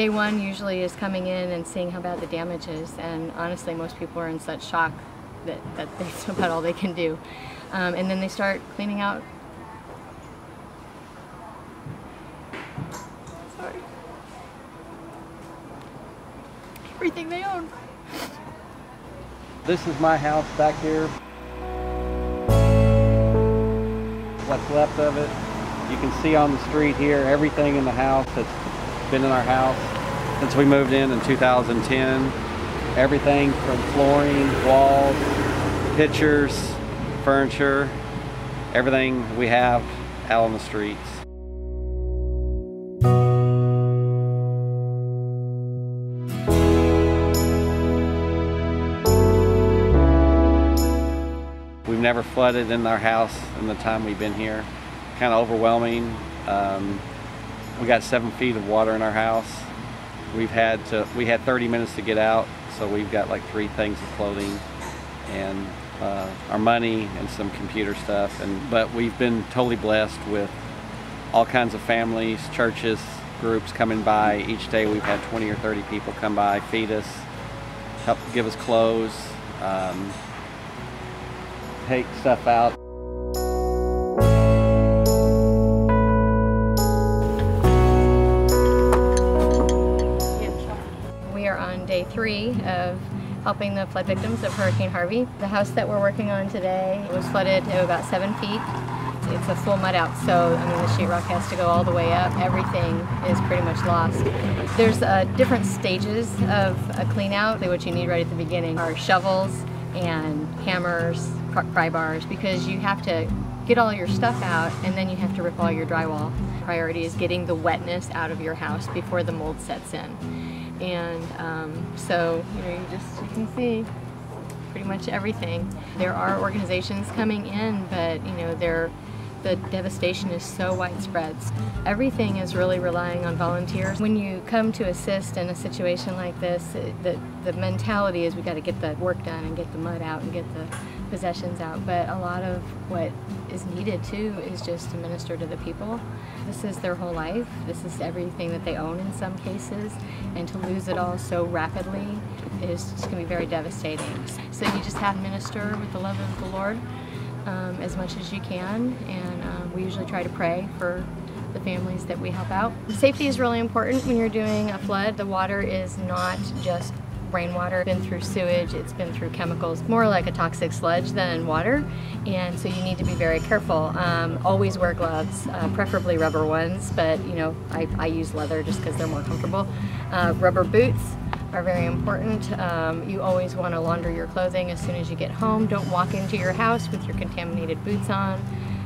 Day one usually is coming in and seeing how bad the damage is, and honestly most people are in such shock that that's about all they can do. And then they start cleaning out. Sorry. Everything they own. This is my house back here. What's left of it. You can see on the street here everything in the house that's been in our house since we moved in 2010. Everything from flooring, walls, pictures, furniture, everything we have out on the streets. We've never flooded in our house in the time we've been here. Kind of overwhelming. We got 7 feet of water in our house. We had 30 minutes to get out, so we've got like 3 things of clothing and our money and some computer stuff. But we've been totally blessed with all kinds of families, churches, groups coming by. Each day we've had 20 or 30 people come by, feed us, help give us clothes, take stuff out. We are on day 3 of helping the flood victims of Hurricane Harvey. The house that we're working on today was flooded to about 7 feet. It's a full mud out, so I mean the sheetrock has to go all the way up. Everything is pretty much lost. There's different stages of a clean out. What you need right at the beginning are shovels and hammers, pry bars, because you have to get all your stuff out and then you have to rip all your drywall. Priority is getting the wetness out of your house before the mold sets in. And so you can see pretty much everything. There are organizations coming in, but the devastation is so widespread. Everything is really relying on volunteers. When you come to assist in a situation like this, the mentality is we got to get the work done and get the mud out and get the possessions out. But a lot of what is needed too is just to minister to the people. This is their whole life. This is everything that they own in some cases, and to lose it all so rapidly is just going to be very devastating. So you just have to minister with the love of the Lord as much as you can, and we usually try to pray for the families that we help out. Safety is really important when you're doing a flood. The water is not just rainwater. It's been through sewage, it's been through chemicals, more like a toxic sludge than water, and so you need to be very careful. Always wear gloves, preferably rubber ones, but I use leather just because they're more comfortable. Rubber boots are very important. You always want to launder your clothing as soon as you get home. Don't walk into your house with your contaminated boots on.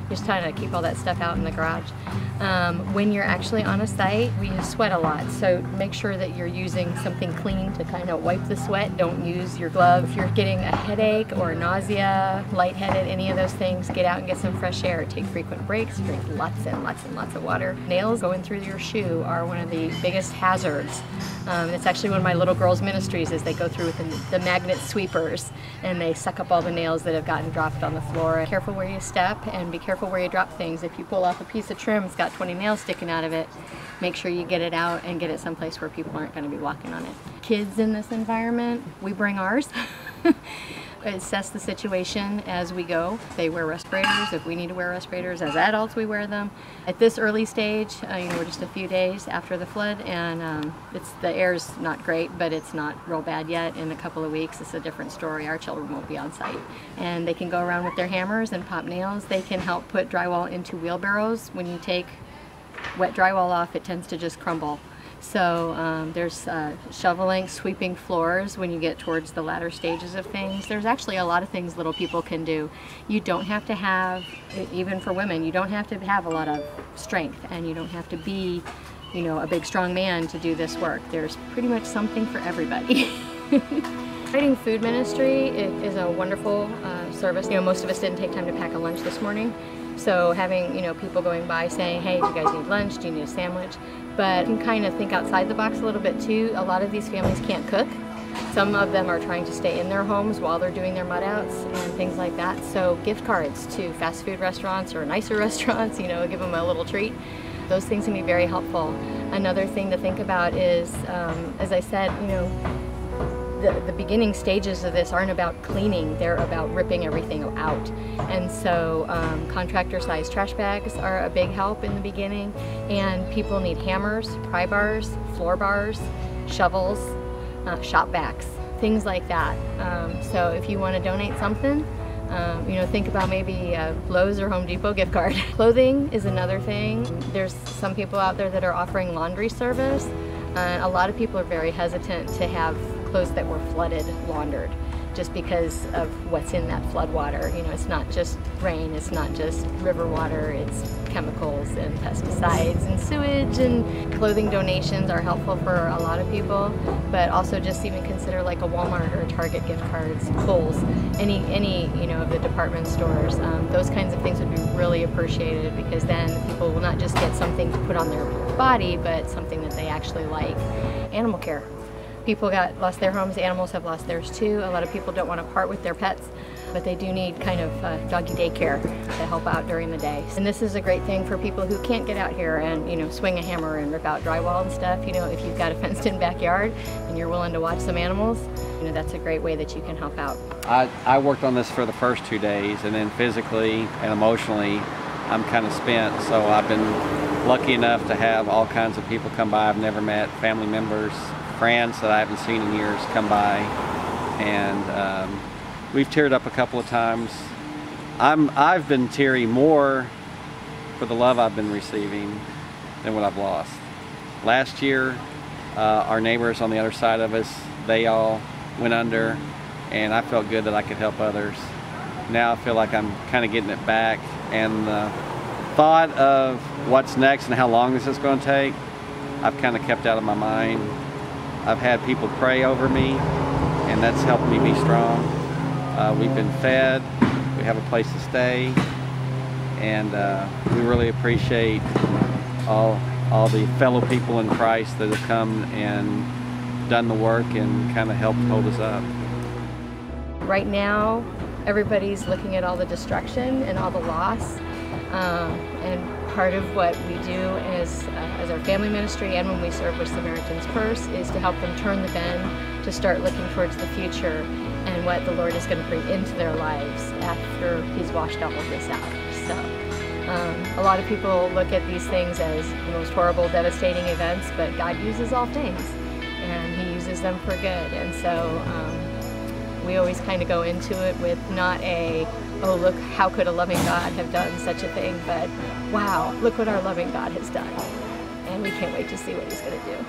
Just trying to keep all that stuff out in the garage. When you're actually on a site, we sweat a lot, so make sure that you're using something clean to kind of wipe the sweat. Don't use your glove. If you're getting a headache or nausea, lightheaded, any of those things, get out and get some fresh air. Take frequent breaks, drink lots and lots and lots of water. Nails going through your shoe are one of the biggest hazards. It's actually one of my little girls' ministries is they go through with the magnet sweepers and they suck up all the nails that have gotten dropped on the floor. Careful where you step and be careful where you drop things. If you pull off a piece of trim, it's got 20 nails sticking out of it, make sure you get it out and get it someplace where people aren't going to be walking on it. Kids in this environment, we bring ours. Assess the situation as we go. They wear respirators. If we need to wear respirators as adults, we wear them. At this early stage, we're just a few days after the flood, and the air's not great, but it's not real bad yet. In a couple of weeks, it's a different story. Our children won't be on site, and they can go around with their hammers and pop nails. They can help put drywall into wheelbarrows. When you take wet drywall off, it tends to just crumble. So there's shoveling, sweeping floors when you get towards the latter stages of things. There's actually a lot of things little people can do. You don't have to have, even for women, you don't have to have a lot of strength, and you don't have to be, a big strong man to do this work. There's pretty much something for everybody. Writing food ministry is a wonderful service. Most of us didn't take time to pack a lunch this morning. So having, people going by saying, hey, do you guys need lunch? Do you need a sandwich? But you can kind of think outside the box a little bit too. A lot of these families can't cook. Some of them are trying to stay in their homes while they're doing their mud outs and things like that. So gift cards to fast food restaurants or nicer restaurants, give them a little treat. Those things can be very helpful. Another thing to think about is, as I said, you know, the beginning stages of this aren't about cleaning, they're about ripping everything out. And so contractor-sized trash bags are a big help in the beginning, and people need hammers, pry bars, floor bars, shovels, shop vacs, things like that. So if you want to donate something, you know, think about maybe a Lowe's or Home Depot gift card. Clothing is another thing. There's some people out there that are offering laundry service. A lot of people are very hesitant to have clothes that were flooded laundered, just because of what's in that flood water. You know, it's not just rain, it's not just river water, it's chemicals and pesticides and sewage, and clothing donations are helpful for a lot of people, but also just even consider like a Walmart or a Target gift cards, Kohl's, any you know, of the department stores. Those kinds of things would be really appreciated, because then people will not just get something to put on their body, but something that they actually like. Animal care. People lost their homes, animals have lost theirs too. A lot of people don't want to part with their pets, but they do need kind of doggy daycare to help out during the day. And this is a great thing for people who can't get out here and, you know, swing a hammer and rip out drywall and stuff. You know, if you've got a fenced-in backyard and you're willing to watch some animals, you know, that's a great way that you can help out. I worked on this for the first 2 days, and then physically and emotionally I'm kind of spent. So I've been lucky enough to have all kinds of people come by I've never met, family members, friends that I haven't seen in years come by, and we've teared up a couple of times. I've been teary more for the love I've been receiving than what I've lost. Last year, our neighbors on the other side of us, they all went under, and I felt good that I could help others. Now I feel like I'm kind of getting it back, and the thought of what's next and how long this is going to take, I've kind of kept out of my mind. I've had people pray over me, and that's helped me be strong. We've been fed, we have a place to stay, and we really appreciate all the fellow people in Christ that have come and done the work and kind of helped hold us up. Right now, everybody's looking at all the destruction and all the loss, and part of what we do as our family ministry and when we serve with Samaritan's Purse is to help them turn the bend, to start looking towards the future and what the Lord is going to bring into their lives after He's washed all of this out. So a lot of people look at these things as the most horrible, devastating events, but God uses all things, and He uses them for good. And so we always kind of go into it with not a, oh, look, how could a loving God have done such a thing, but wow, look what our loving God has done. And we can't wait to see what He's going to do.